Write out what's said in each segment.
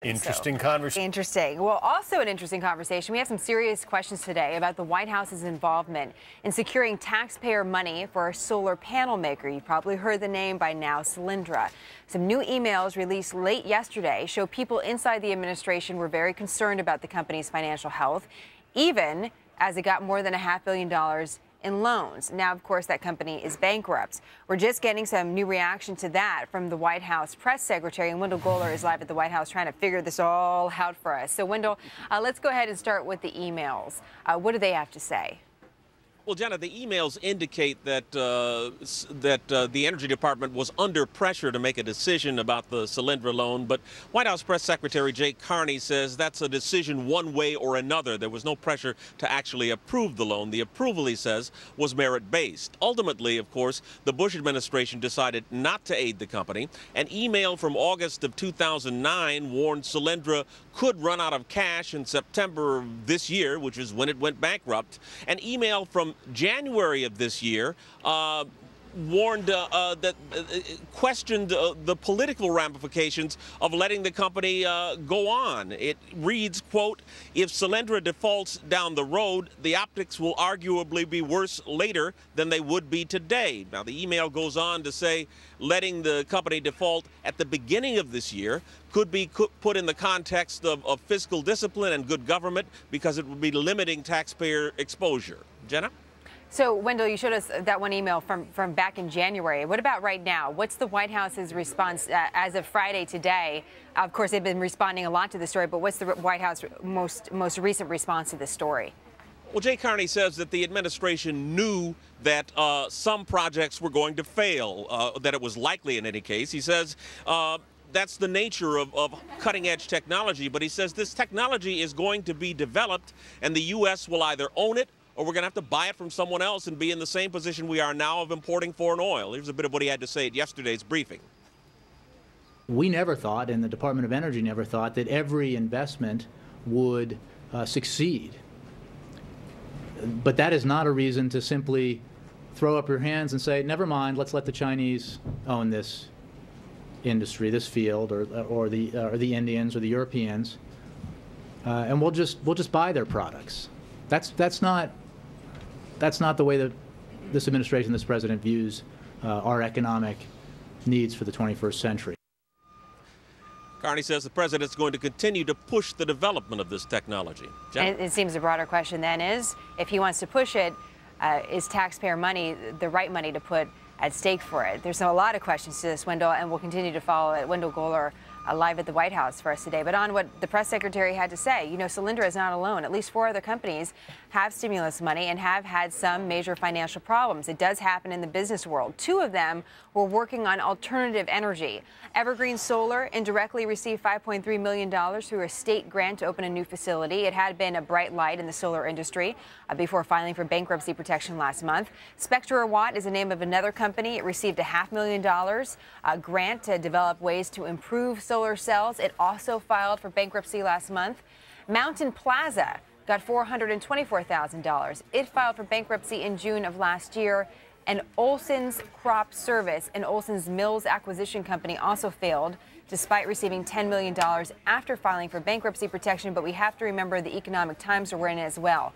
Interesting conversation. Interesting. Well, also an interesting conversation. We have some serious questions today about the White House's involvement in securing taxpayer money for a solar panel maker. You've probably heard the name by now, Solyndra. Some new emails released late yesterday show people inside the administration were very concerned about the company's financial health, even as it got more than $500 million in loans. Now, of course, that company is bankrupt. We're just getting some new reaction to that from the White House press secretary, and Wendell Goler is live at the White House trying to figure this all out for us. So, Wendell, let's go ahead and start with the emails. What do they have to say? Well, Jenna, the emails indicate that the Energy Department was under pressure to make a decision about the Solyndra loan, but White House Press Secretary Jay Carney says that's a decision one way or another. There was no pressure to actually approve the loan. The approval, he says, was merit-based. Ultimately, of course, the Bush administration decided not to aid the company. An email from August of 2009 warned Solyndra could run out of cash in September of this year, which is when it went bankrupt. An email from January of this year questioned the political ramifications of letting the company go on. It reads, quote, if Solyndra defaults down the road, the optics will arguably be worse later than they would be today. Now, the email goes on to say letting the company default at the beginning of this year could be put in the context of fiscal discipline and good government because it would be limiting taxpayer exposure. Jenna? So, Wendell, you showed us that one email from back in January. What about right now? What's the White House's response as of Friday today? Of course, they've been responding a lot to the story, but what's the White House most recent response to this story? Well, Jay Carney says that the administration knew that some projects were going to fail, that it was likely in any case. He says that's the nature of cutting-edge technology, but he says this technology is going to be developed, and the U.S. will either own it or we're going to have to buy it from someone else and be in the same position we are now of importing foreign oil. Here's a bit of what he had to say at yesterday's briefing. We never thought, and the Department of Energy never thought, that every investment would succeed. But that is not a reason to simply throw up your hands and say, never mind, let's let the Chinese own this industry, this field, or the Indians or the Europeans, and we'll just buy their products. That's not the way that this administration, this president, views our economic needs for the 21st century. Carney says the president's going to continue to push the development of this technology. And it seems a broader question then is, if he wants to push it, is taxpayer money the right money to put at stake for it? There's a lot of questions to this, Wendell, and we'll continue to follow it. Wendell Goler live at the White House for us today. But on what the press secretary had to say, you know, Solyndra is not alone. At least 4 other companies have stimulus money and have had some major financial problems. It does happen in the business world. 2 of them were working on alternative energy. Evergreen Solar indirectly received $5.3 million through a state grant to open a new facility. It had been a bright light in the solar industry before filing for bankruptcy protection last month. Spectra Watt is the name of another company. It received a $500,000 grant to develop ways to improve solar cells. It also filed for bankruptcy last month. Mountain Plaza got $424,000. It filed for bankruptcy in June of last year. And Olson's Crop Service, an Olson's Mills acquisition company, also failed despite receiving $10 million after filing for bankruptcy protection. But we have to remember the economic times we're in as well.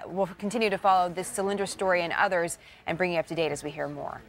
We'll continue to follow this Solyndra story and others and bring you up to date as we hear more.